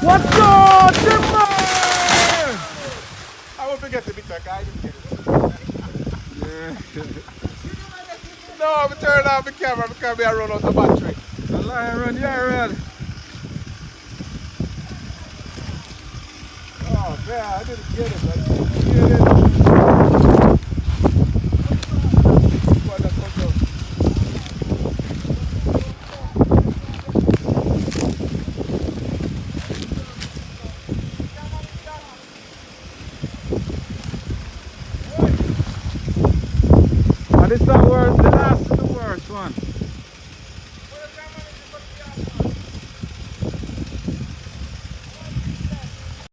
What's up, Timber? I won't forget the bitter guy. No, I'm turning off the camera because I run out of battery. The lion run, yeah, run. Oh man, I didn't get it. I didn't get it. Why that comes out? And this is the worst, the last is the worst one.